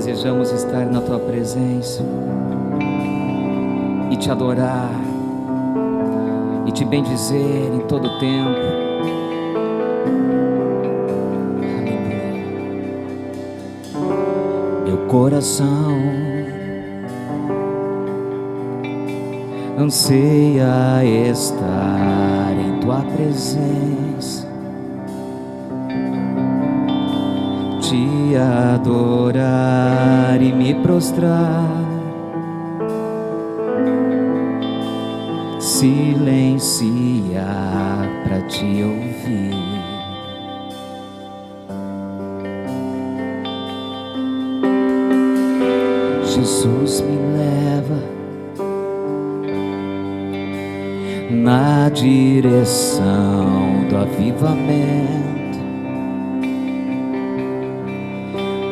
desejamos estar na Tua presença e Te adorar e Te bendizer em todo o tempo. Aleluia. Meu coração anseia estar em Tua presença, Te adorar e me prostrar, silenciar para Te ouvir. Jesus, me leva na direção do avivamento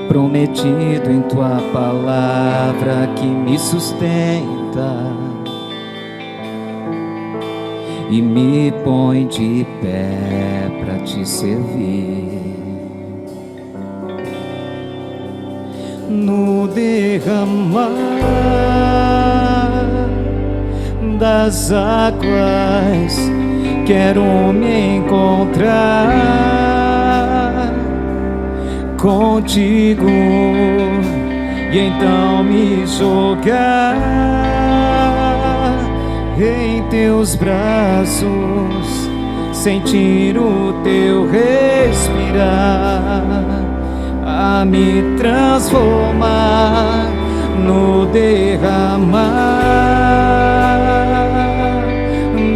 prometido em Tua palavra, que me sustenta e me põe de pé para Te servir. No derramar das águas quero me encontrar contigo e então me jogar em Teus braços, sentir o Teu respirar, a me transformar no derramar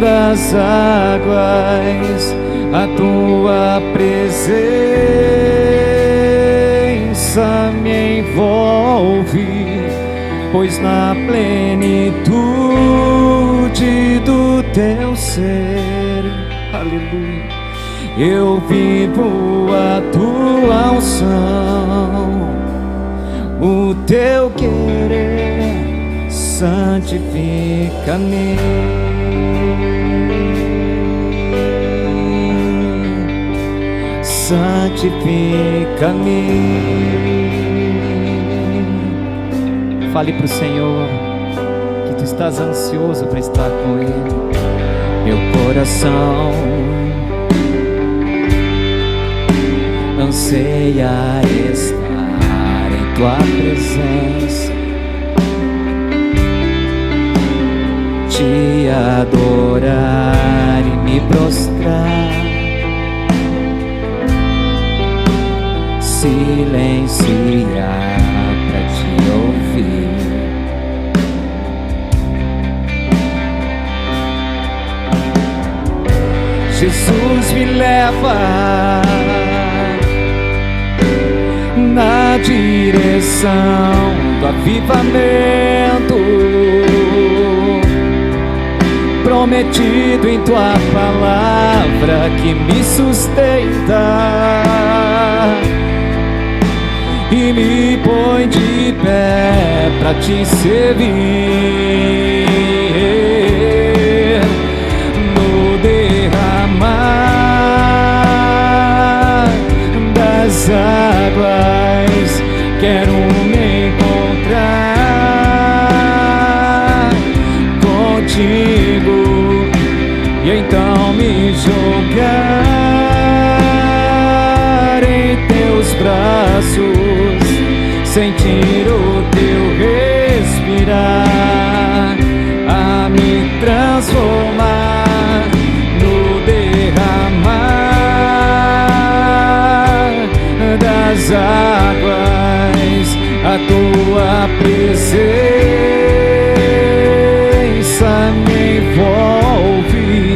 das águas. A Tua presença me envolve, pois na plenitude do Teu ser, aleluia, eu vivo a Tua unção, o Teu querer santifica-me. Santifica-me. Fale para o Senhor que Tu estás ansioso para estar com Ele. Meu coração anseia estar em Tua presença, Te adorar e me prostrar, silenciar para Te ouvir. Jesus, me leva na direção do avivamento prometido em Tua palavra, que me sustenta e me põe de pé para Te servir. No derramar das águas quero me encontrar contigo e então me jogar em Teus braços, sentir o Teu respirar, a me transformar no derramar das águas. A Tua presença me envolve,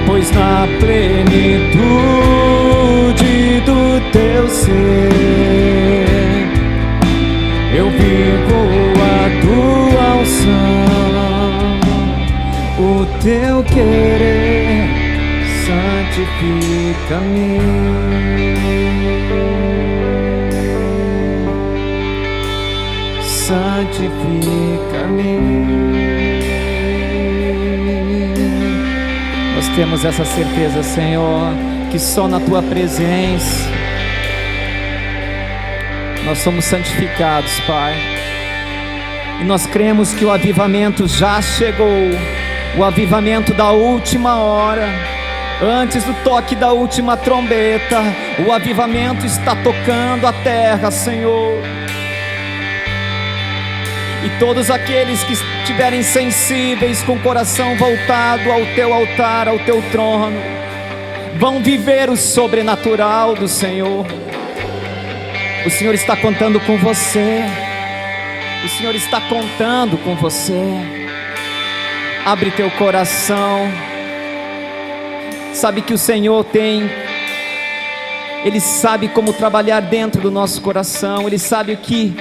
pois na plenitude do Teu ser eu vivo a Tua unção, o Teu querer santifica-me. Santifica-me. Nós temos essa certeza, Senhor, que só na Tua presença Nós somos santificados, Pai. E nós cremos que o avivamento já chegou, o avivamento da última hora, antes do toque da última trombeta. O avivamento está tocando a terra, Senhor. E todos aqueles que estiverem sensíveis, com o coração voltado ao teu altar, ao teu trono, vão viver o sobrenatural do Senhor. O Senhor está contando com você. O Senhor está contando com você. Abre teu coração. Sabe que o Senhor Ele sabe como trabalhar dentro do nosso coração. Ele sabe o que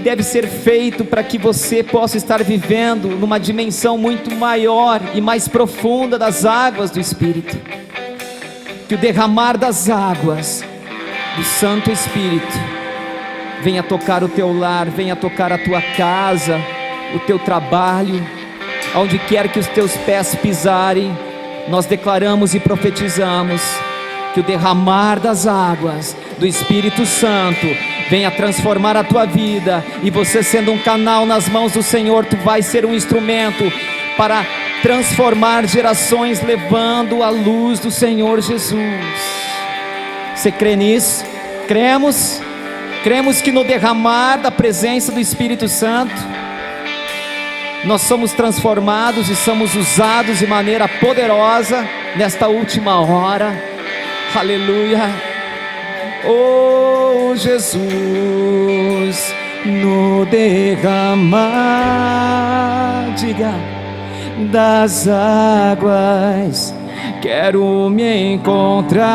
deve ser feito para que você possa estar vivendo numa dimensão muito maior e mais profunda das águas do Espírito. Que o derramar das águas do Santo Espírito venha tocar o teu lar, venha tocar a tua casa, o teu trabalho, onde quer que os teus pés pisarem. Nós declaramos e profetizamos que o derramar das águas do Espírito Santo venha transformar a tua vida, e você, sendo um canal nas mãos do Senhor, tu vai ser um instrumento para transformar gerações, levando a luz do Senhor Jesus. Você crê nisso? Cremos que no derramar da presença do Espírito Santo, nós somos transformados e somos usados de maneira poderosa nesta última hora. Aleluia. Oh Jesus, no derramar, diga, das águas, quero me encontrar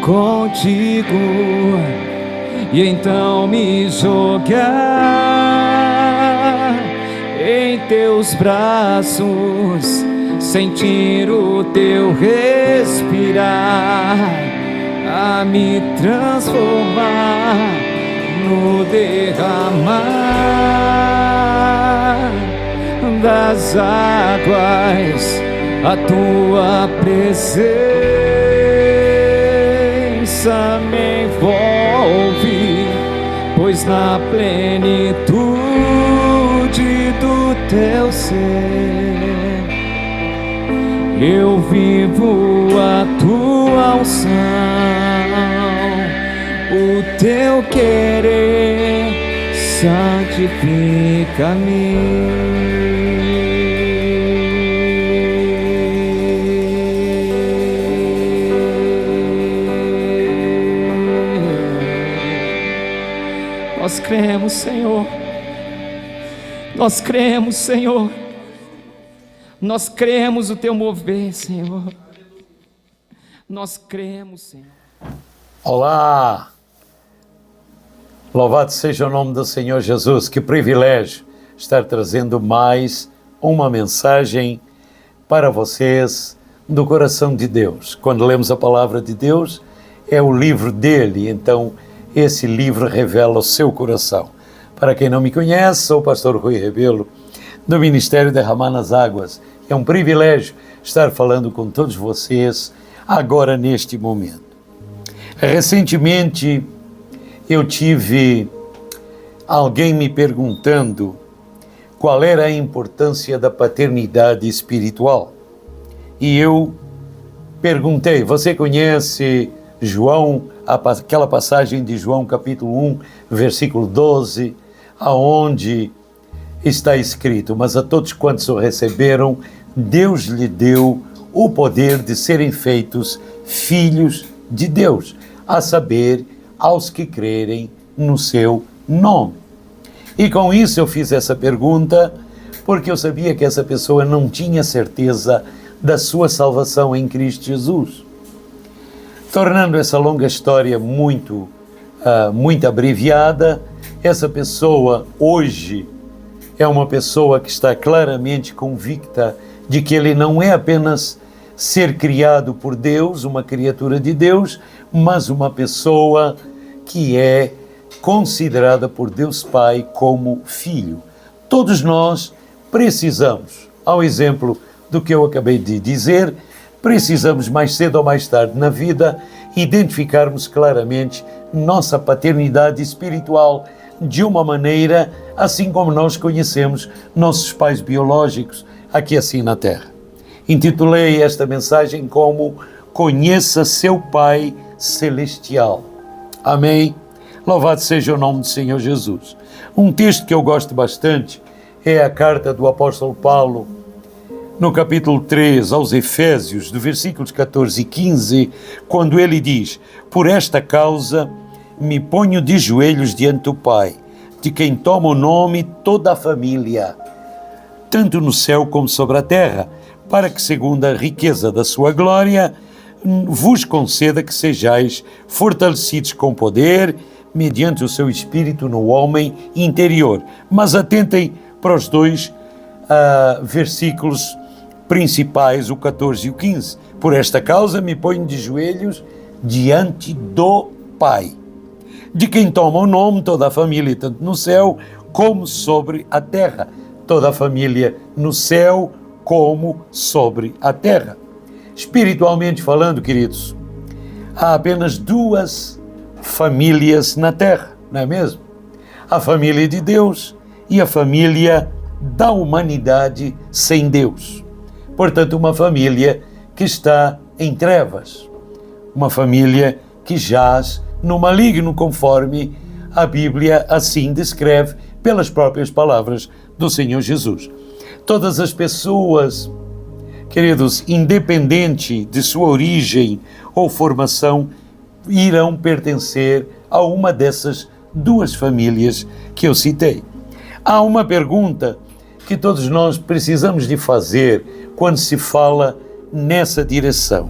contigo, e então me jogar em teus braços, sentir o teu respirar, a me transformar no derramar das águas. A tua presença me envolve, pois na plenitude do teu ser eu vivo a tua unção, o teu querer santifica-me. Nós cremos, Senhor. Nós cremos, Senhor. Nós cremos o teu mover, Senhor. Nós cremos, Senhor. Olá! Louvado seja o nome do Senhor Jesus. Que privilégio estar trazendo mais uma mensagem para vocês do coração de Deus. Quando lemos a palavra de Deus, é o livro dele, então esse livro revela o seu coração. Para quem não me conhece, sou o pastor Rui Rebelo, do Ministério Derramar nas Águas. É um privilégio estar falando com todos vocês agora neste momento. Recentemente eu tive alguém me perguntando qual era a importância da paternidade espiritual. E eu perguntei: você conhece João, aquela passagem de João capítulo 1, versículo 12, aonde está escrito: mas a todos quantos o receberam, Deus lhe deu o poder de serem feitos filhos de Deus, a saber, aos que crerem no seu nome. E com isso eu fiz essa pergunta, porque eu sabia que essa pessoa não tinha certeza da sua salvação em Cristo Jesus. Tornando essa longa história muito abreviada, essa pessoa hoje é uma pessoa que está claramente convicta de que ele não é apenas ser criado por Deus, uma criatura de Deus, mas uma pessoa que é considerada por Deus Pai como filho. Todos nós precisamos, ao exemplo do que eu acabei de dizer, precisamos mais cedo ou mais tarde na vida identificarmos claramente nossa paternidade espiritual de uma maneira assim como nós conhecemos nossos pais biológicos aqui assim na Terra. Intitulei esta mensagem como Conheça seu Pai Celestial. Amém? Louvado seja o nome do Senhor Jesus. Um texto que eu gosto bastante é a carta do apóstolo Paulo, no capítulo 3 aos Efésios, do versículos 14 e 15, quando ele diz: por esta causa me ponho de joelhos diante do Pai, de quem toma o nome toda a família, tanto no céu como sobre a terra, para que, segundo a riqueza da sua glória, vos conceda que sejais fortalecidos com poder, mediante o seu Espírito no homem interior. Mas atentem para os dois versículos principais, o 14 e o 15. Por esta causa me ponho de joelhos diante do Pai, de quem toma o nome toda a família, tanto no céu como sobre a terra. Toda a família no céu como sobre a terra. Espiritualmente falando, queridos, há apenas duas famílias na terra, não é mesmo? A família de Deus e a família da humanidade sem Deus. Portanto, uma família que está em trevas, uma família que jaz no maligno, conforme a Bíblia assim descreve pelas próprias palavras do Senhor Jesus. Todas as pessoas, queridos, independente de sua origem ou formação, irão pertencer a uma dessas duas famílias que eu citei. Há uma pergunta que todos nós precisamos de fazer quando se fala nessa direção.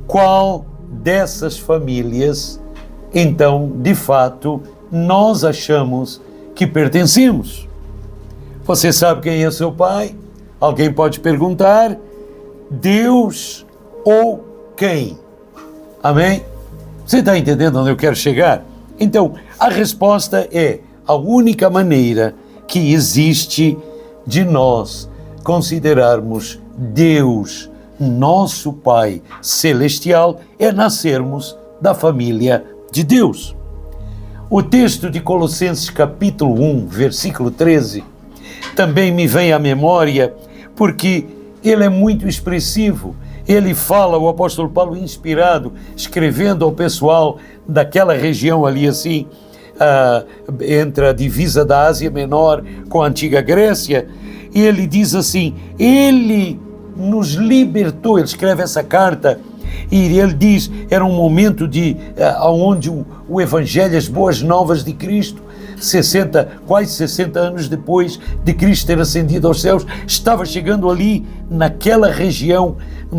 Qual dessas famílias, então, de fato, nós achamos que pertencemos? Você sabe quem é seu pai? Alguém pode perguntar: Deus ou quem? Amém? Você está entendendo onde eu quero chegar? Então, a resposta é: a única maneira que existe de nós considerarmos Deus, nosso Pai Celestial, é nascermos da família de Deus. O texto de Colossenses capítulo 1, versículo 13, também me vem à memória, porque ele é muito expressivo. Ele fala, o apóstolo Paulo, inspirado, escrevendo ao pessoal daquela região ali assim, entre a divisa da Ásia Menor com a antiga Grécia, e ele diz assim: ele nos libertou. Ele escreve essa carta e ele diz, era um momento onde o Evangelho, as boas novas de Cristo, quase 60 anos depois de Cristo ter ascendido aos céus, estava chegando ali naquela região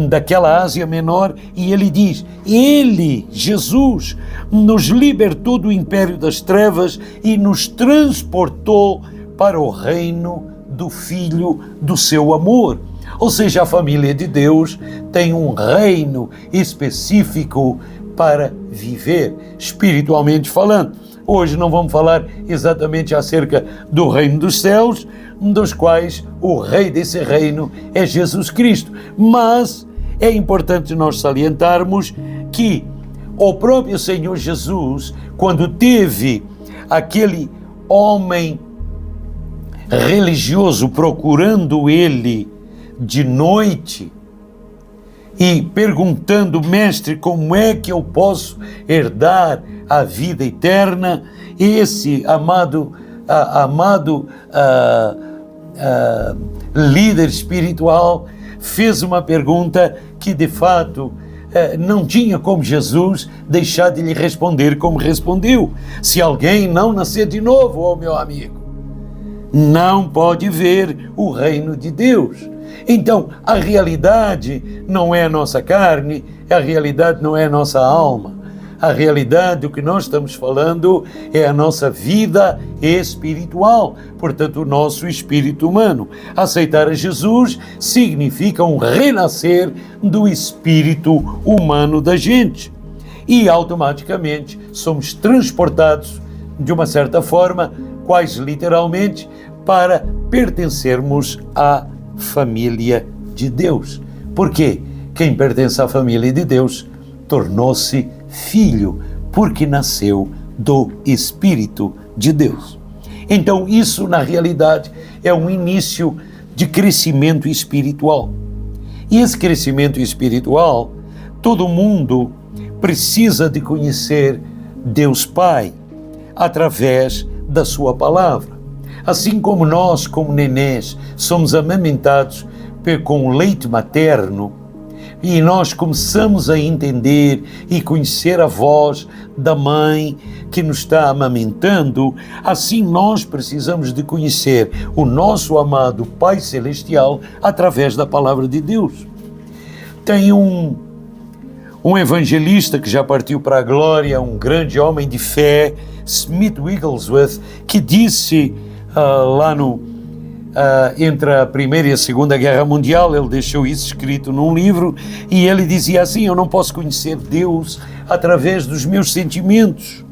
daquela Ásia Menor, e ele diz: ele, Jesus, nos libertou do império das trevas e nos transportou para o reino do Filho do seu amor. Ou seja, a família de Deus tem um reino específico para viver, espiritualmente falando. Hoje não vamos falar exatamente acerca do reino dos céus, dos quais o rei desse reino é Jesus Cristo. Mas é importante nós salientarmos que o próprio Senhor Jesus, quando teve aquele homem religioso procurando ele de noite e perguntando: mestre, como é que eu posso herdar a vida eterna? Esse amado líder espiritual fez uma pergunta que de fato não tinha como Jesus deixar de lhe responder como respondeu: se alguém não nascer de novo, ó meu amigo, não pode ver o reino de Deus. Então, a realidade não é a nossa carne, a realidade não é a nossa alma. A realidade do que nós estamos falando é a nossa vida espiritual, portanto, o nosso espírito humano. Aceitar a Jesus significa um renascer do espírito humano da gente. E automaticamente somos transportados, de uma certa forma, quase literalmente, para pertencermos à família de Deus. Por quê? quem pertence à família de Deus tornou-se filho, porque nasceu do Espírito de Deus. Então isso, na realidade, é um início de crescimento espiritual. E esse crescimento espiritual, todo mundo precisa de conhecer Deus Pai através da sua palavra. Assim como nós, como nenês, somos amamentados com leite materno, e nós começamos a entender e conhecer a voz da mãe que nos está amamentando, assim nós precisamos de conhecer o nosso amado Pai Celestial através da palavra de Deus. Tem um evangelista que já partiu para a glória, um grande homem de fé, Smith Wigglesworth, que disse entre a Primeira e a Segunda Guerra Mundial, ele deixou isso escrito num livro, e ele dizia assim: eu não posso conhecer Deus através dos meus sentimentos.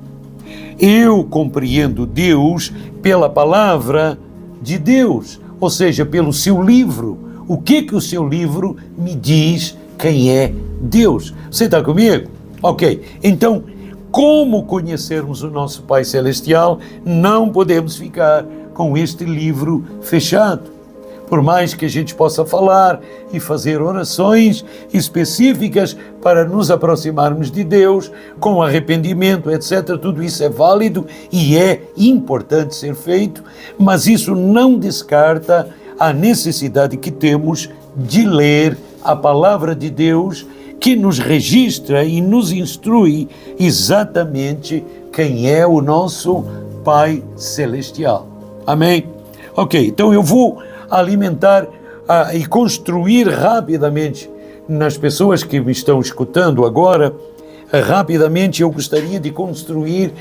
Eu compreendo Deus pela palavra de Deus, ou seja, pelo seu livro. O que o seu livro me diz quem é Deus? Você está comigo? Ok, então, como conhecermos o nosso Pai Celestial? Não podemos ficar com este livro fechado. Por mais que a gente possa falar e fazer orações específicas para nos aproximarmos de Deus, com arrependimento, etc., tudo isso é válido e é importante ser feito, mas isso não descarta a necessidade que temos de ler a palavra de Deus, que nos registra e nos instrui exatamente quem é o nosso Pai Celestial. Amém? Ok, então eu vou alimentar e construir rapidamente nas pessoas que me estão escutando agora. Rapidamente eu gostaria de construir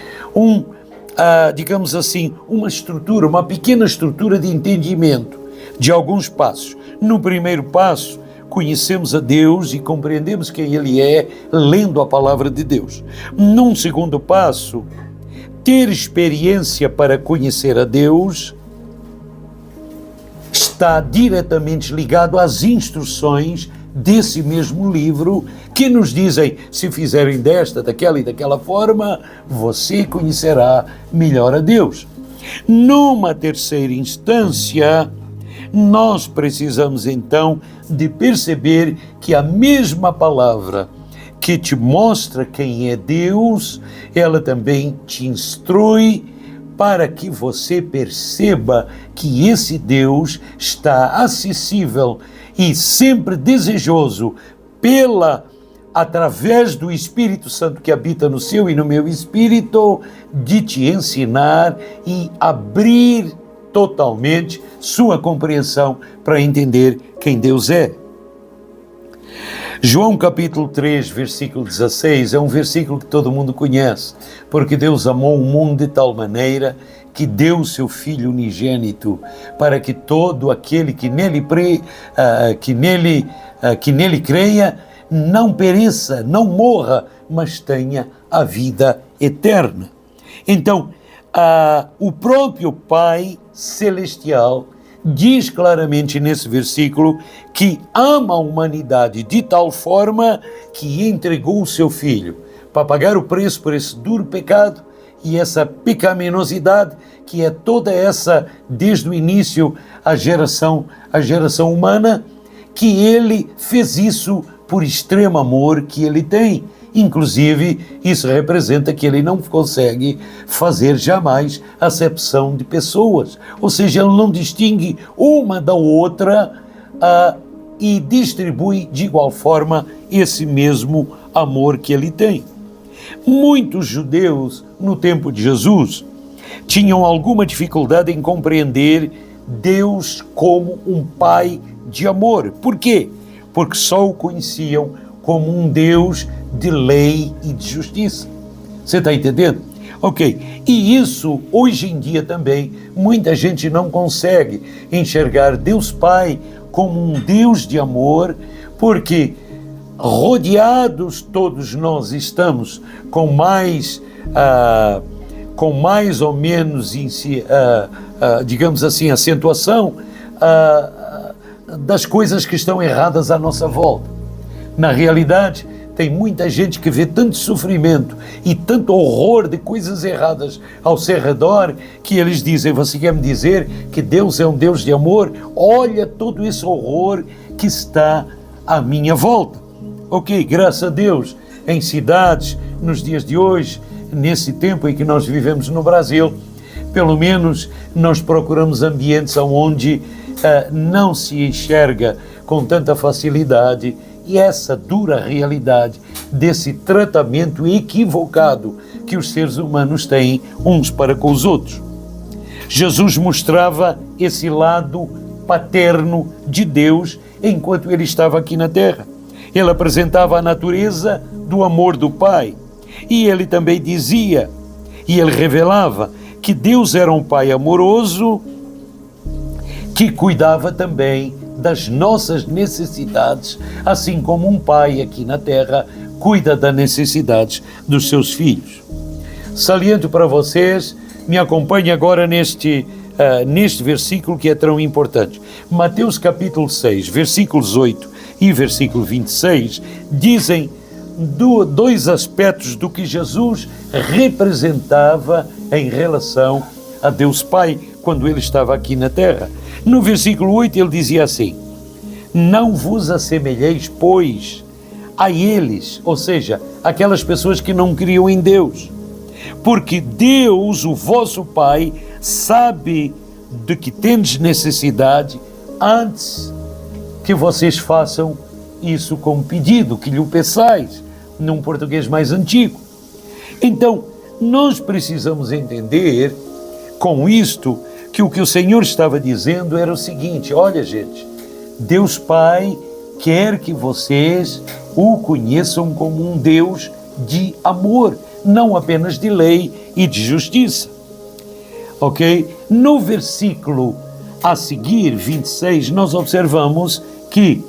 digamos assim, uma estrutura, uma pequena estrutura de entendimento de alguns passos. No primeiro passo, conhecemos a Deus e compreendemos quem Ele é, lendo a palavra de Deus. Num segundo passo, ter experiência para conhecer a Deus está diretamente ligado às instruções desse mesmo livro, que nos dizem: se fizerem desta, daquela e daquela forma, você conhecerá melhor a Deus. Numa terceira instância, nós precisamos então de perceber que a mesma palavra que te mostra quem é Deus, ela também te instrui para que você perceba que esse Deus está acessível e sempre desejoso através do Espírito Santo que habita no seu e no meu espírito, de te ensinar e abrir totalmente sua compreensão para entender quem Deus é. João capítulo 3, versículo 16, é um versículo que todo mundo conhece, porque Deus amou o mundo de tal maneira que deu o seu Filho unigênito, para que todo aquele que nele creia não pereça, não morra, mas tenha a vida eterna. Então, o próprio Pai Celestial diz claramente nesse versículo que ama a humanidade de tal forma que entregou o seu Filho para pagar o preço por esse duro pecado e essa pecaminosidade que é toda essa, desde o início, a geração humana, que ele fez isso por extremo amor que ele tem. Inclusive, isso representa que ele não consegue fazer jamais acepção de pessoas. Ou seja, ele não distingue uma da outra e distribui de igual forma esse mesmo amor que ele tem. Muitos judeus, no tempo de Jesus, tinham alguma dificuldade em compreender Deus como um Pai de amor. Por quê? Porque só o conheciam como um Deus de lei e de justiça. Você está entendendo? Ok. E isso, hoje em dia também, muita gente não consegue enxergar Deus Pai como um Deus de amor, porque rodeados todos nós estamos com mais ou menos, digamos assim, acentuação das coisas que estão erradas à nossa volta. Na realidade, tem muita gente que vê tanto sofrimento e tanto horror de coisas erradas ao seu redor, que eles dizem: você quer me dizer que Deus é um Deus de amor? Olha todo esse horror que está à minha volta. Ok, graças a Deus, em cidades, nos dias de hoje, nesse tempo em que nós vivemos no Brasil, pelo menos nós procuramos ambientes onde não se enxerga com tanta facilidade e essa dura realidade desse tratamento equivocado que os seres humanos têm uns para com os outros. Jesus mostrava esse lado paterno de Deus enquanto ele estava aqui na terra. Ele apresentava a natureza do amor do Pai. E ele também dizia, e ele revelava, que Deus era um Pai amoroso que cuidava também das nossas necessidades, assim como um pai aqui na terra cuida das necessidades dos seus filhos. Saliento para vocês, me acompanhe agora neste versículo que é tão importante. Mateus capítulo 6, versículos 8 e versículo 26, dizem dois aspectos do que Jesus representava em relação a Deus Pai quando ele estava aqui na terra. No versículo 8 ele dizia assim: não vos assemelheis, pois, a eles, ou seja, aquelas pessoas que não criam em Deus, porque Deus, o vosso Pai, sabe de que tendes necessidade antes que vocês façam isso como pedido, que lhe peçais, num português mais antigo. Então, nós precisamos entender com isto que o Senhor estava dizendo era o seguinte: olha, gente, Deus Pai quer que vocês o conheçam como um Deus de amor, não apenas de lei e de justiça. Ok? No versículo a seguir, 26, nós observamos que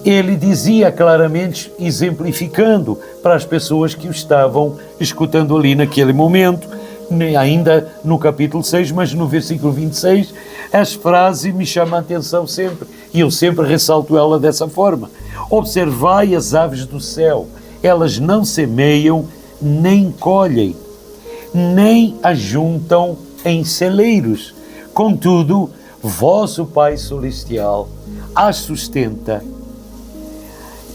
ele dizia claramente, exemplificando para as pessoas que o estavam escutando ali naquele momento, ainda no capítulo 6, mas no versículo 26, as frases me chamam a atenção sempre, e eu sempre ressalto ela dessa forma: observai as aves do céu, elas não semeiam, nem colhem, nem ajuntam em celeiros, contudo, vosso Pai Celestial as sustenta.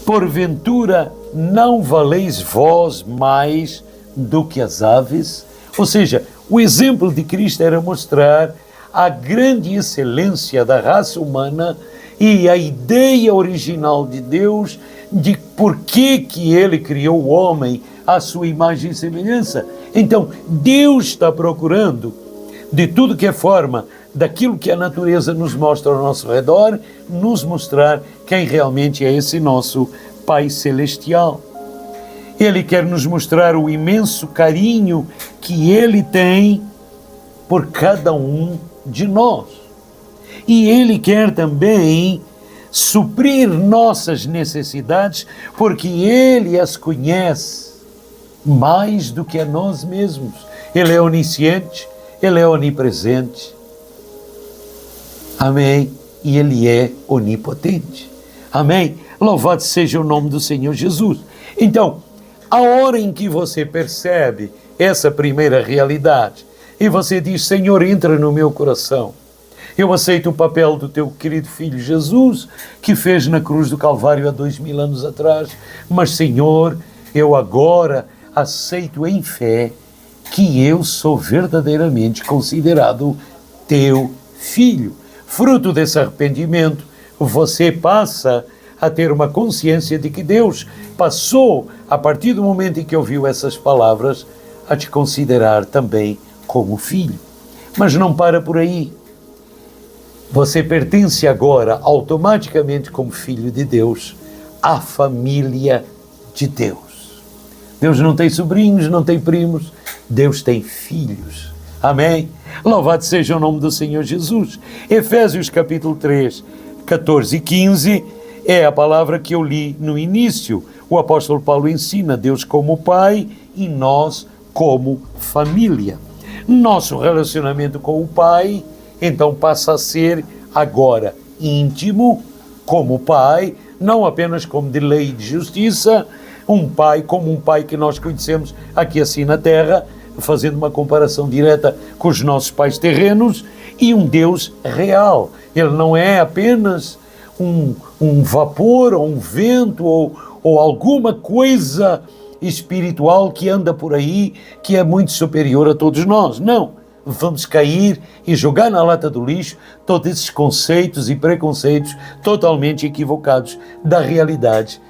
Porventura, não valeis vós mais do que as aves? Ou seja, o exemplo de Cristo era mostrar a grande excelência da raça humana e a ideia original de Deus de por que ele criou o homem à sua imagem e semelhança. Então, Deus está procurando, de tudo que é forma, daquilo que a natureza nos mostra ao nosso redor, nos mostrar quem realmente é esse nosso Pai Celestial. Ele quer nos mostrar o imenso carinho que Ele tem por cada um de nós. E Ele quer também suprir nossas necessidades, porque Ele as conhece mais do que a nós mesmos. Ele é onisciente, Ele é onipresente. Amém? E Ele é onipotente. Amém? Louvado seja o nome do Senhor Jesus. Então, a hora em que você percebe essa primeira realidade e você diz: Senhor, entra no meu coração, eu aceito o papel do teu querido Filho Jesus, que fez na cruz do Calvário há 2000 anos atrás, mas Senhor, eu agora aceito em fé que eu sou verdadeiramente considerado teu filho. Fruto desse arrependimento, você passa a ter uma consciência de que Deus passou, a partir do momento em que ouviu essas palavras, a te considerar também como filho. Mas não para por aí. Você pertence agora, automaticamente, como filho de Deus, à família de Deus. Deus não tem sobrinhos, não tem primos, Deus tem filhos. Amém? Louvado seja o nome do Senhor Jesus. Efésios capítulo 3, 14 e 15, é a palavra que eu li no início. O apóstolo Paulo ensina Deus como Pai e nós como família. Nosso relacionamento com o Pai, então, passa a ser agora íntimo como Pai, não apenas como de lei e de justiça, como um pai que nós conhecemos aqui assim na terra, fazendo uma comparação direta com os nossos pais terrenos, e um Deus real. Ele não é apenas um vapor, ou um vento, ou alguma coisa espiritual que anda por aí, que é muito superior a todos nós. Não, vamos cair e jogar na lata do lixo todos esses conceitos e preconceitos totalmente equivocados da realidade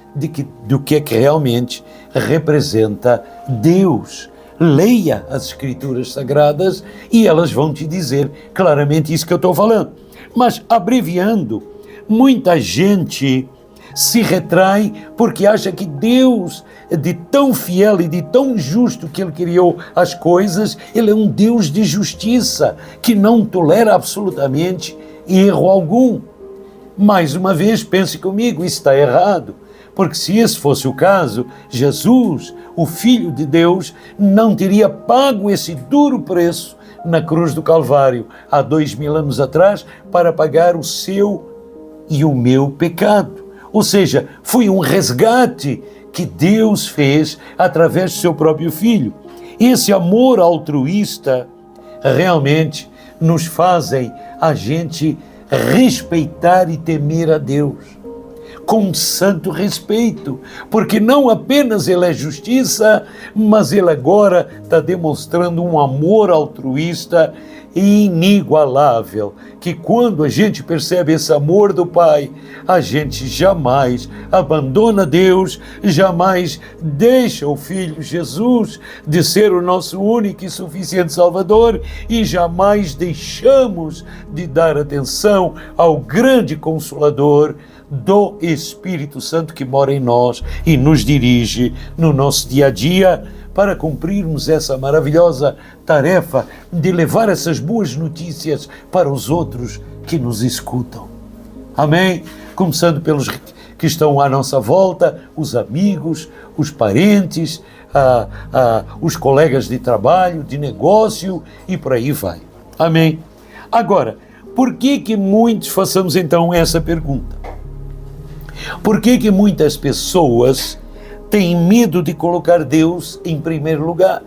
do que é que realmente representa Deus. Leia as Escrituras Sagradas e elas vão te dizer claramente isso que eu estou falando. Mas, abreviando, muita gente se retrai porque acha que Deus, de tão fiel e de tão justo que Ele criou as coisas, Ele é um Deus de justiça, que não tolera absolutamente erro algum. Mais uma vez, pense comigo, isso está errado. Porque se esse fosse o caso, Jesus, o Filho de Deus, não teria pago esse duro preço na cruz do Calvário, há 2000 anos atrás, para pagar o seu e o meu pecado. Ou seja, foi um resgate que Deus fez através do seu próprio Filho. Esse amor altruísta realmente nos fazem a gente respeitar e temer a Deus com santo respeito, porque não apenas Ele é justiça, mas Ele agora está demonstrando um amor altruísta inigualável, que quando a gente percebe esse amor do Pai, a gente jamais abandona Deus, jamais deixa o Filho Jesus de ser o nosso único e suficiente Salvador, e jamais deixamos de dar atenção ao grande Consolador do Espírito Santo que mora em nós e nos dirige no nosso dia a dia, para cumprirmos essa maravilhosa tarefa de levar essas boas notícias para os outros que nos escutam. Amém? Começando pelos que estão à nossa volta, os amigos, os parentes, os colegas de trabalho, de negócio e por aí vai. Amém? Agora, por que muitos façamos então essa pergunta? Por que muitas pessoas têm medo de colocar Deus em primeiro lugar?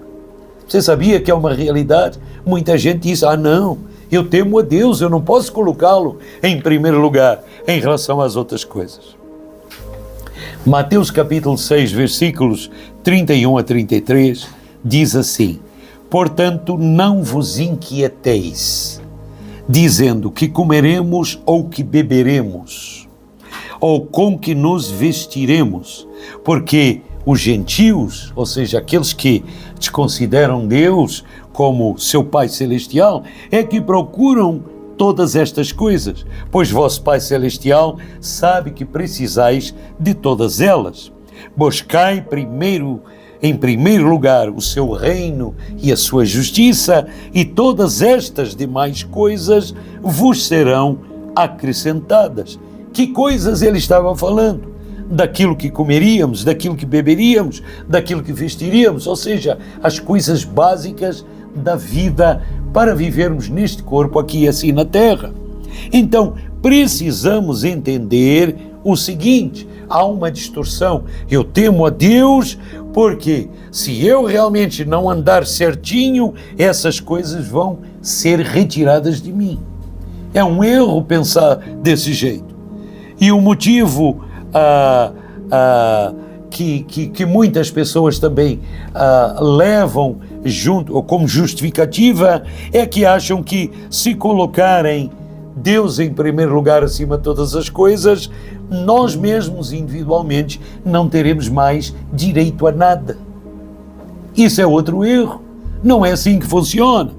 Você sabia que é uma realidade? Muita gente diz, não, eu temo a Deus, eu não posso colocá-lo em primeiro lugar em relação às outras coisas. Mateus capítulo 6, versículos 31 a 33, diz assim: portanto, não vos inquieteis, dizendo que comeremos ou que beberemos, ou com que nos vestiremos, porque os gentios, ou seja, aqueles que desconsideram Deus como seu Pai Celestial, é que procuram todas estas coisas, pois vosso Pai Celestial sabe que precisais de todas elas. Buscai em primeiro lugar o seu reino e a sua justiça, e todas estas demais coisas vos serão acrescentadas. Que coisas ele estava falando? Daquilo que comeríamos, daquilo que beberíamos, daquilo que vestiríamos, ou seja, as coisas básicas da vida para vivermos neste corpo aqui assim na terra. Então, precisamos entender o seguinte: há uma distorção. Eu temo a Deus porque se eu realmente não andar certinho, essas coisas vão ser retiradas de mim. É um erro pensar desse jeito. E o motivo que muitas pessoas também levam junto, ou como justificativa, é que acham que se colocarem Deus em primeiro lugar acima de todas as coisas, nós mesmos individualmente não teremos mais direito a nada. Isso é outro erro. Não é assim que funciona.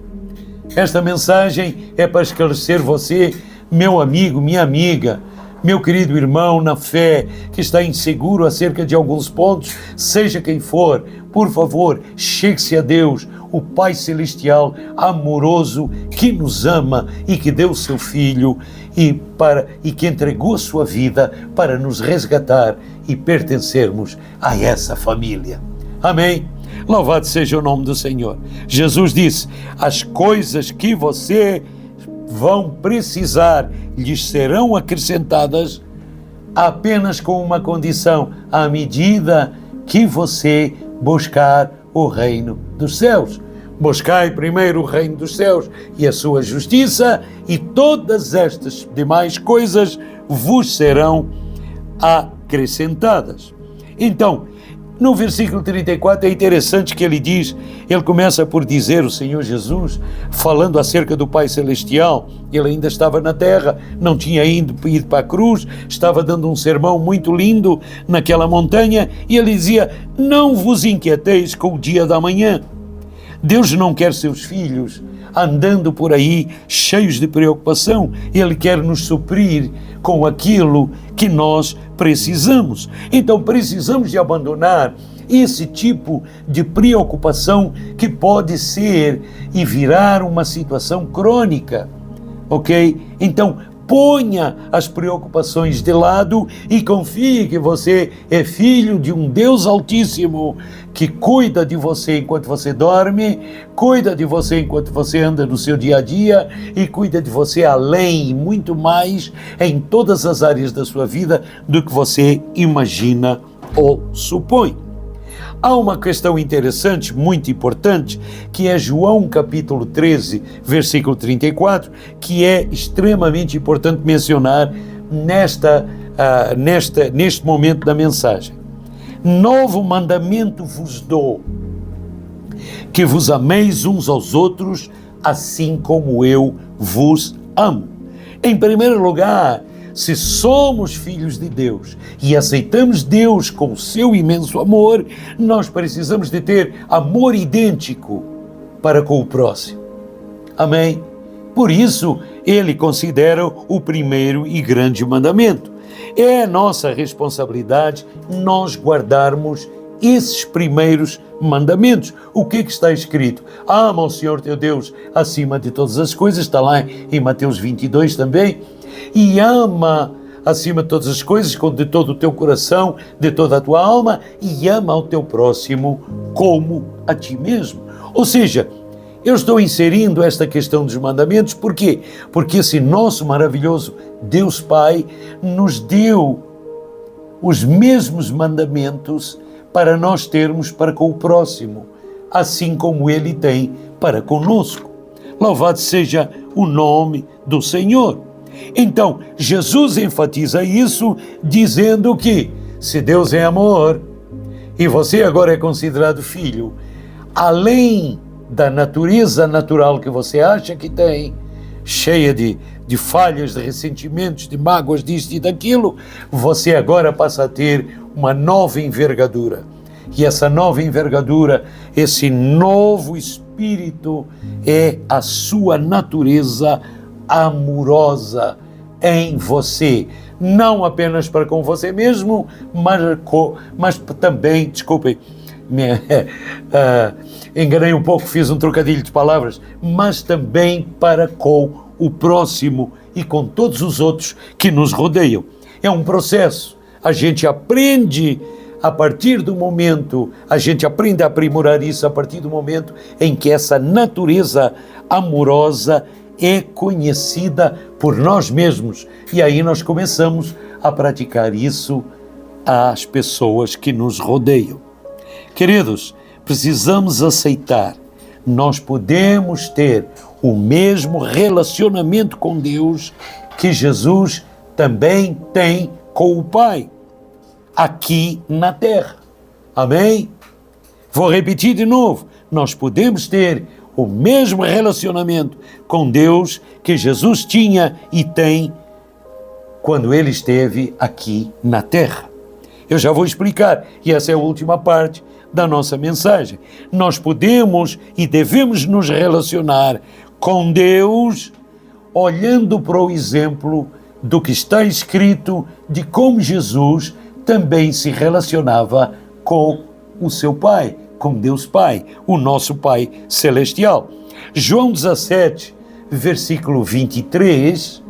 Esta mensagem é para esclarecer você, meu amigo, minha amiga, meu querido irmão na fé, que está inseguro acerca de alguns pontos, seja quem for, por favor, chegue-se a Deus, o Pai Celestial, amoroso, que nos ama e que deu o seu Filho e que entregou a sua vida para nos resgatar e pertencermos a essa família. Amém? Louvado seja o nome do Senhor. Jesus disse: as coisas que você vão precisar lhes serão acrescentadas apenas com uma condição: à medida que você buscar o reino dos céus. Buscai primeiro o reino dos céus e a sua justiça, e todas estas demais coisas vos serão acrescentadas. Então, no versículo 34 é interessante que ele começa por dizer, o Senhor Jesus, falando acerca do Pai Celestial, ele ainda estava na terra, não tinha ido para a cruz, estava dando um sermão muito lindo naquela montanha, e ele dizia: não vos inquieteis com o dia da manhã. Deus não quer seus filhos andando por aí cheios de preocupação. Ele quer nos suprir com aquilo que nós precisamos. Então precisamos de abandonar esse tipo de preocupação que pode ser e virar uma situação crônica, ok? Então ponha as preocupações de lado e confie que você é filho de um Deus Altíssimo que cuida de você enquanto você dorme, cuida de você enquanto você anda no seu dia a dia e cuida de você além e muito mais em todas as áreas da sua vida do que você imagina ou supõe. Há uma questão interessante, muito importante, que é João capítulo 13, versículo 34, que é extremamente importante mencionar neste momento da mensagem. Novo mandamento vos dou, que vos ameis uns aos outros, assim como eu vos amo. Em primeiro lugar, se somos filhos de Deus e aceitamos Deus com o seu imenso amor, nós precisamos de ter amor idêntico para com o próximo. Amém? Por isso, ele considera o primeiro e grande mandamento. É nossa responsabilidade nós guardarmos esses primeiros mandamentos. O que está escrito? Ama o Senhor teu Deus acima de todas as coisas, está lá em Mateus 22 também. E ama acima de todas as coisas, de todo o teu coração, de toda a tua alma, e ama ao teu próximo como a ti mesmo. Ou seja, eu estou inserindo esta questão dos mandamentos, por quê? Porque esse nosso maravilhoso Deus Pai nos deu os mesmos mandamentos para nós termos para com o próximo, assim como Ele tem para conosco. Louvado seja o nome do Senhor. Então, Jesus enfatiza isso, dizendo que, se Deus é amor, e você agora é considerado filho, além da natureza natural que você acha que tem, cheia de falhas, de ressentimentos, de mágoas, disto e daquilo, você agora passa a ter uma nova envergadura. E essa nova envergadura, esse novo espírito, é a sua natureza amorosa em você, não apenas para com você mesmo, mas também, desculpem, enganei um pouco, fiz um trocadilho de palavras, mas também para com o próximo e com todos os outros que nos rodeiam. É um processo, a gente aprende a partir do momento, a gente aprende a aprimorar isso a partir do momento em que essa natureza amorosa é conhecida por nós mesmos, e aí nós começamos a praticar isso às pessoas que nos rodeiam. Queridos, precisamos aceitar, nós podemos ter o mesmo relacionamento com Deus que Jesus também tem com o Pai, aqui na terra. Amém? Vou repetir de novo, nós podemos ter o mesmo relacionamento com Deus que Jesus tinha e tem quando Ele esteve aqui na terra. Eu já vou explicar, e essa é a última parte da nossa mensagem. Nós podemos e devemos nos relacionar com Deus olhando para o exemplo do que está escrito de como Jesus também se relacionava com o seu Pai, com Deus Pai, o nosso Pai Celestial. João 17, versículo 23,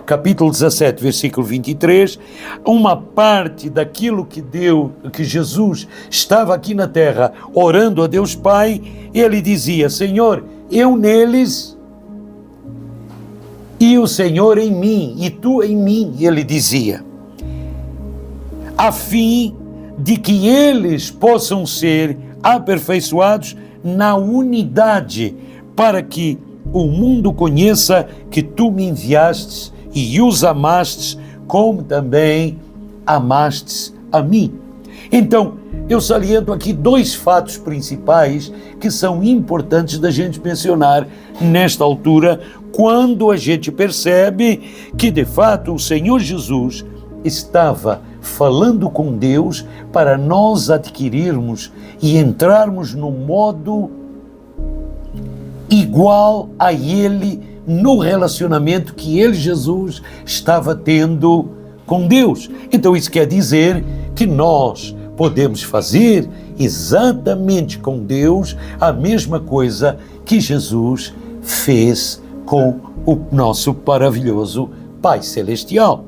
capítulo 17, versículo 23, uma parte daquilo que Jesus estava aqui na terra orando a Deus Pai, ele dizia: Senhor, eu neles e o Senhor em mim, e tu em mim, ele dizia. a fim de que eles possam ser aperfeiçoados na unidade, para que o mundo conheça que tu me enviastes e os amastes, como também amastes a mim. Então, eu saliento aqui dois fatos principais que são importantes da gente mencionar nesta altura, quando a gente percebe que, de fato, o Senhor Jesus estava falando com Deus para nós adquirirmos e entrarmos no modo igual a Ele, no relacionamento que Ele, Jesus, estava tendo com Deus. Então isso quer dizer que nós podemos fazer exatamente com Deus a mesma coisa que Jesus fez com o nosso maravilhoso Pai Celestial.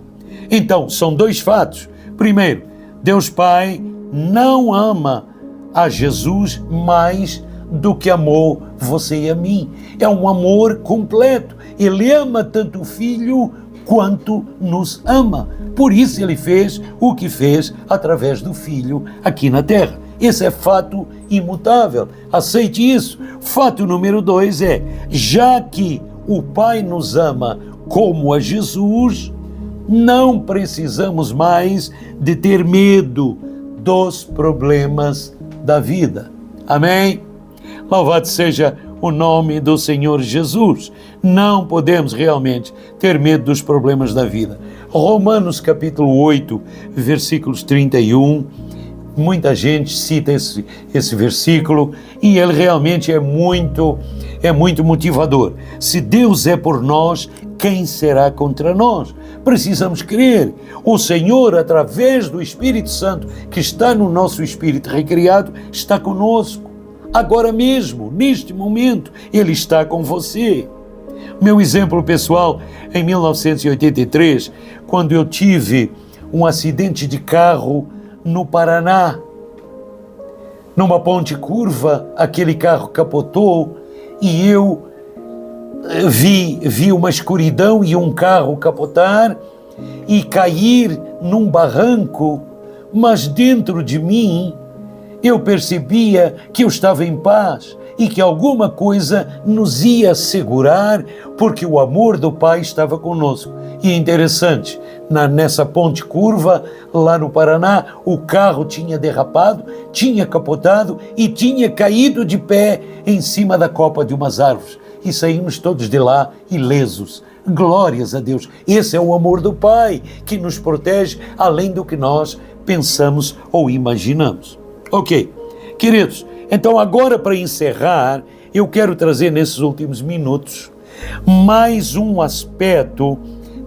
Então, são dois fatos. Primeiro, Deus Pai não ama a Jesus mais do que amou você e a mim. É um amor completo. Ele ama tanto o Filho quanto nos ama. Por isso ele fez o que fez através do Filho aqui na terra. Esse é fato imutável. Aceite isso. Fato número 2 é, já que o Pai nos ama como a Jesus, não precisamos mais de ter medo dos problemas da vida. Amém? Louvado seja o nome do Senhor Jesus. Não podemos realmente ter medo dos problemas da vida. Romanos capítulo 8, versículos 31, muita gente cita esse versículo e ele realmente é muito motivador. Se Deus é por nós, quem será contra nós? Precisamos crer. O Senhor, através do Espírito Santo, que está no nosso espírito recriado, está conosco. Agora mesmo, neste momento, Ele está com você. Meu exemplo pessoal, em 1983, quando eu tive um acidente de carro no Paraná, numa ponte curva, aquele carro capotou e eu vi uma escuridão e um carro capotar e cair num barranco, mas dentro de mim eu percebia que eu estava em paz e que alguma coisa nos ia segurar, porque o amor do Pai estava conosco. E é interessante, nessa ponte curva, lá no Paraná, o carro tinha derrapado, tinha capotado e tinha caído de pé em cima da copa de umas árvores. E saímos todos de lá ilesos. Glórias a Deus. Esse é o amor do Pai, que nos protege além do que nós pensamos ou imaginamos. Ok, queridos, então agora para encerrar, eu quero trazer nesses últimos minutos mais um aspecto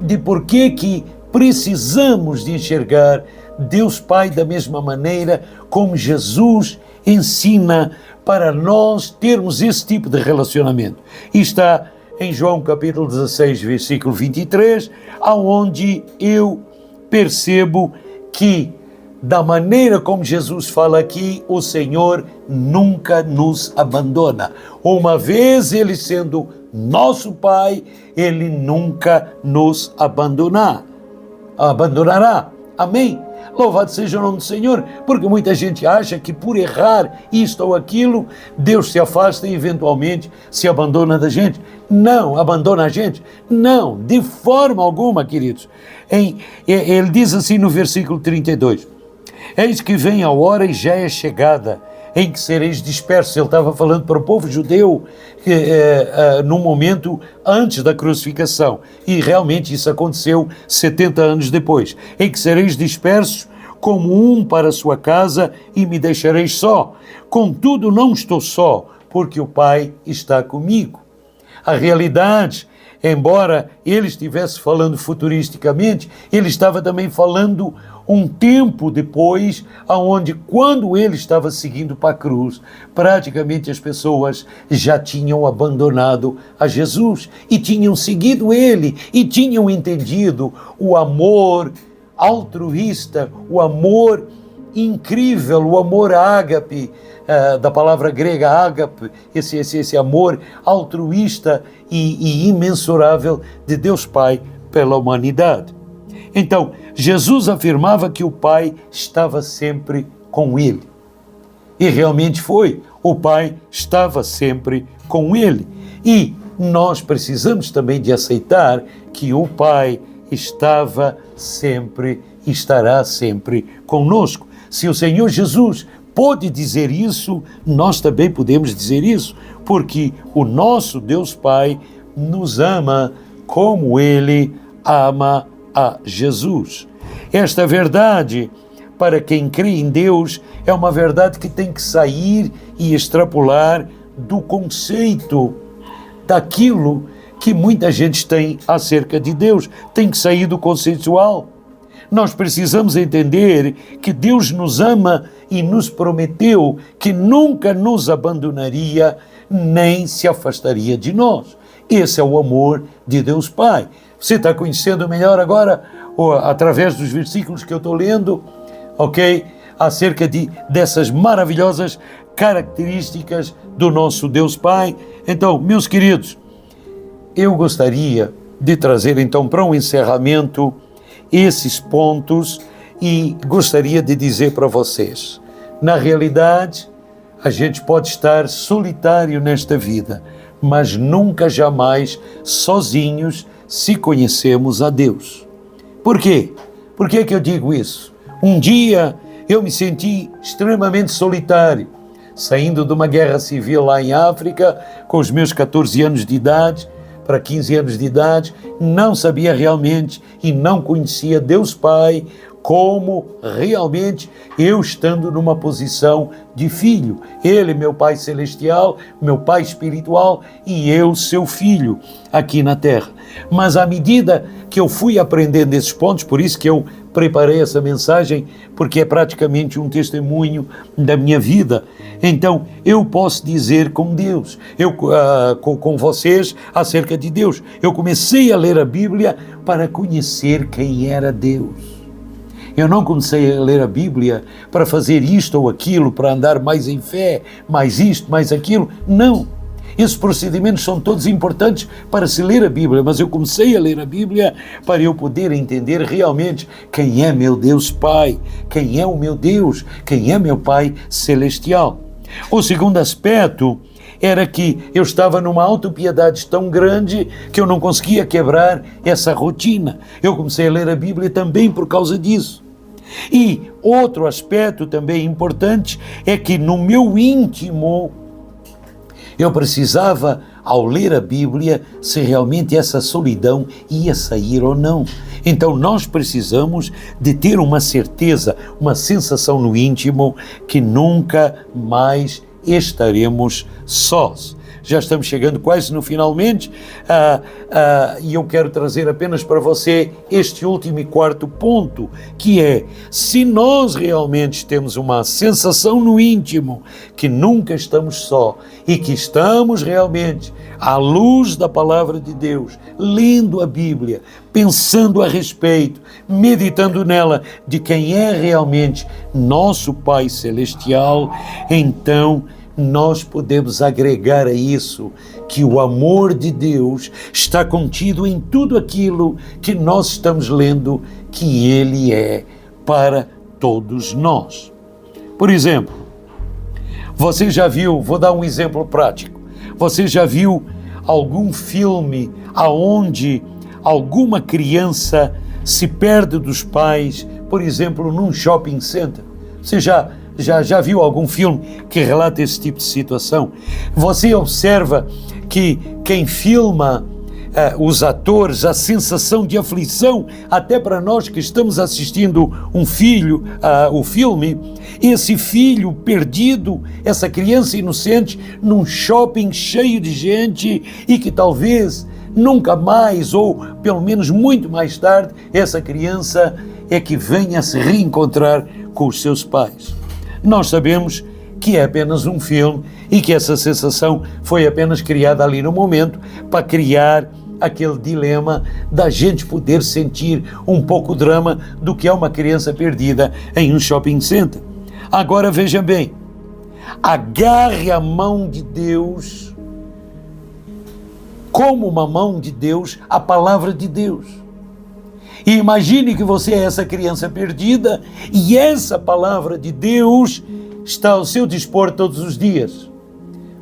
de por que precisamos de enxergar Deus Pai da mesma maneira como Jesus ensina para nós termos esse tipo de relacionamento. E está em João capítulo 16, versículo 23, aonde eu percebo que da maneira como Jesus fala aqui, o Senhor nunca nos abandona. Uma vez Ele sendo nosso Pai, Ele nunca nos abandonará. Amém? Louvado seja o nome do Senhor, porque muita gente acha que por errar isto ou aquilo, Deus se afasta e eventualmente se abandona da gente. Não, abandona a gente? Não, de forma alguma, queridos. Ele diz assim no versículo 32, eis que vem a hora e já é chegada, em que sereis dispersos. Ele estava falando para o povo judeu no momento antes da crucificação, e realmente isso aconteceu 70 anos depois, em que sereis dispersos como um para a sua casa e me deixareis só. Contudo, não estou só, porque o Pai está comigo. A realidade, embora ele estivesse falando futuristicamente, ele estava também falando um tempo depois, aonde quando ele estava seguindo para a cruz, praticamente as pessoas já tinham abandonado a Jesus e tinham seguido ele e tinham entendido o amor altruísta, o amor incrível, o amor ágape, da palavra grega ágape, esse amor altruísta e imensurável de Deus Pai pela humanidade. Então, Jesus afirmava que o Pai estava sempre com ele. E realmente foi. O Pai estava sempre com ele. E nós precisamos também de aceitar que o Pai estava sempre e estará sempre conosco. Se o Senhor Jesus pôde dizer isso, nós também podemos dizer isso, porque o nosso Deus Pai nos ama como Ele ama a Jesus. Esta verdade, para quem crê em Deus, é uma verdade que tem que sair e extrapolar do conceito daquilo que muita gente tem acerca de Deus. Tem que sair do conceitual. Nós precisamos entender que Deus nos ama e nos prometeu que nunca nos abandonaria nem se afastaria de nós. Esse é o amor de Deus Pai. Você está conhecendo melhor agora, através dos versículos que eu estou lendo, ok? Acerca dessas maravilhosas características do nosso Deus Pai. Então, meus queridos, eu gostaria de trazer então para um encerramento esses pontos e gostaria de dizer para vocês, na realidade, a gente pode estar solitário nesta vida, mas nunca jamais sozinhos se conhecemos a Deus. Por quê? Por que que eu digo isso? Um dia eu me senti extremamente solitário, saindo de uma guerra civil lá em África, com os meus 14 anos de idade, para 15 anos de idade, não sabia realmente e não conhecia Deus Pai como realmente eu estando numa posição de filho. Ele, meu Pai celestial, meu Pai espiritual e eu, seu filho, aqui na terra. Mas à medida que eu fui aprendendo esses pontos, por isso que eu preparei essa mensagem, porque é praticamente um testemunho da minha vida. Então, eu posso dizer com Deus, com vocês, acerca de Deus. Eu comecei a ler a Bíblia para conhecer quem era Deus. Eu não comecei a ler a Bíblia para fazer isto ou aquilo, para andar mais em fé, mais isto, mais aquilo. Não. Esses procedimentos são todos importantes para se ler a Bíblia, mas eu comecei a ler a Bíblia para eu poder entender realmente quem é meu Deus Pai, quem é o meu Deus, quem é meu Pai celestial. O segundo aspecto era que eu estava numa autopiedade tão grande que eu não conseguia quebrar essa rotina. Eu comecei a ler a Bíblia também por causa disso. E outro aspecto também importante é que no meu íntimo eu precisava, ao ler a Bíblia, se realmente essa solidão ia sair ou não. Então nós precisamos de ter uma certeza, uma sensação no íntimo que nunca mais estaremos sós. Já estamos chegando quase no finalmente e eu quero trazer apenas para você este último e quarto ponto, que é, se nós realmente temos uma sensação no íntimo que nunca estamos só e que estamos realmente à luz da palavra de Deus, lendo a Bíblia, pensando a respeito, meditando nela, de quem é realmente nosso Pai Celestial, então nós podemos agregar a isso que o amor de Deus está contido em tudo aquilo que nós estamos lendo, que Ele é para todos nós. Por exemplo, você já viu, vou dar um exemplo prático, você já viu algum filme aonde alguma criança se perde dos pais, por exemplo, num shopping center? Você já viu algum filme que relata esse tipo de situação? Você observa que quem filma os atores, a sensação de aflição, até para nós que estamos assistindo o filme, esse filho perdido, essa criança inocente, num shopping cheio de gente e que talvez nunca mais, ou pelo menos muito mais tarde, essa criança é que venha a se reencontrar com os seus pais. Nós sabemos que é apenas um filme e que essa sensação foi apenas criada ali no momento para criar aquele dilema da gente poder sentir um pouco o drama do que é uma criança perdida em um shopping center. Agora veja bem, agarre a mão de Deus como uma mão de Deus, a palavra de Deus. E imagine que você é essa criança perdida e essa palavra de Deus está ao seu dispor todos os dias.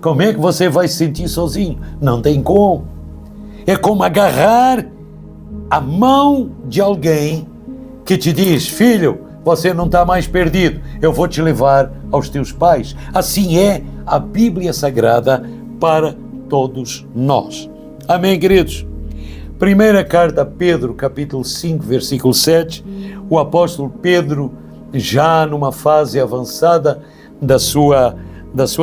Como é que você vai se sentir sozinho? Não tem como. É como agarrar a mão de alguém que te diz: filho, você não está mais perdido, eu vou te levar aos teus pais. Assim é a Bíblia Sagrada para todos nós. Amém, queridos? Primeira carta a Pedro, capítulo 5, versículo 7, o apóstolo Pedro, já numa fase avançada da sua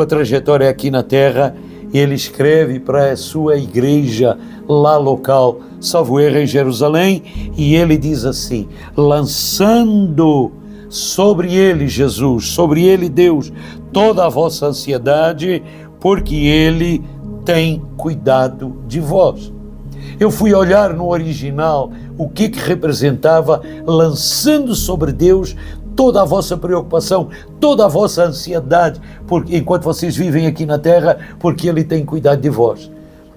trajetória aqui na terra, ele escreve para a sua igreja lá local, salvo erro, em Jerusalém, e ele diz assim: lançando sobre ele, Jesus, sobre ele, Deus, toda a vossa ansiedade, porque ele tem cuidado de vós. Eu fui olhar no original o que representava lançando sobre Deus toda a vossa preocupação, toda a vossa ansiedade, porque enquanto vocês vivem aqui na terra, porque ele tem cuidado de vós.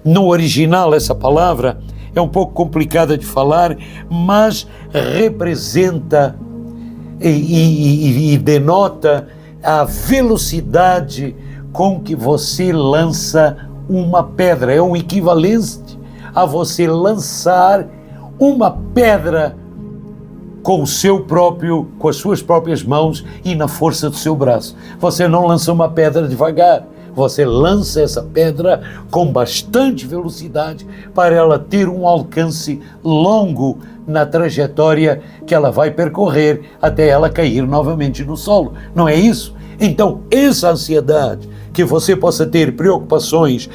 No original, essa palavra é um pouco complicada de falar, mas representa e denota a velocidade com que você lança uma pedra. É um equivalente a você lançar uma pedra com as suas próprias mãos e na força do seu braço. Você não lança uma pedra devagar, você lança essa pedra com bastante velocidade para ela ter um alcance longo na trajetória que ela vai percorrer até ela cair novamente no solo. Não é isso? Então, essa ansiedade, que você possa ter preocupações,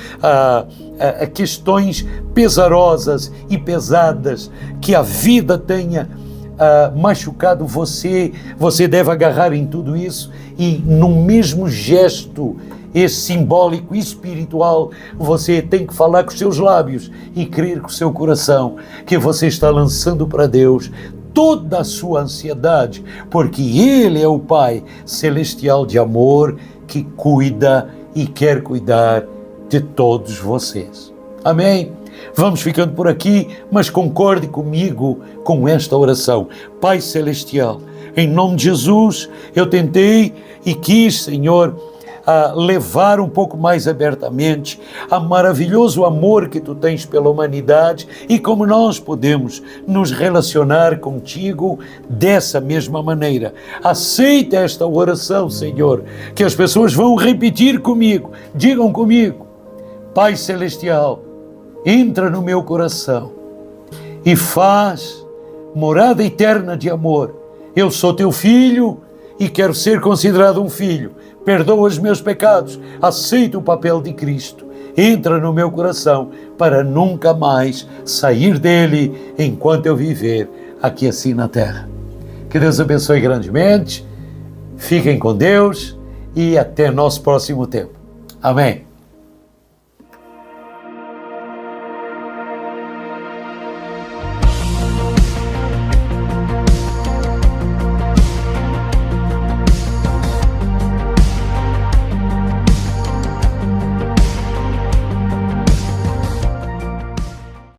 questões pesarosas e pesadas, que a vida tenha machucado você, você deve agarrar em tudo isso e no mesmo gesto, esse simbólico e espiritual, você tem que falar com os seus lábios e crer com o seu coração que você está lançando para Deus toda a sua ansiedade, porque Ele é o Pai celestial de amor que cuida e quer cuidar de todos vocês. Amém? Vamos ficando por aqui, mas concorde comigo com esta oração. Pai Celestial, em nome de Jesus, eu tentei e quis, Senhor, levar um pouco mais abertamente a maravilhoso amor que Tu tens pela humanidade e como nós podemos nos relacionar contigo dessa mesma maneira. Aceita esta oração, Senhor, que as pessoas vão repetir comigo. Digam comigo: Pai Celestial, entra no meu coração e faz morada eterna de amor. Eu sou Teu filho e quero ser considerado um filho. Perdoa os meus pecados, aceita o papel de Cristo, entra no meu coração para nunca mais sair dele enquanto eu viver aqui assim na terra. Que Deus abençoe grandemente, fiquem com Deus e até nosso próximo tempo. Amém.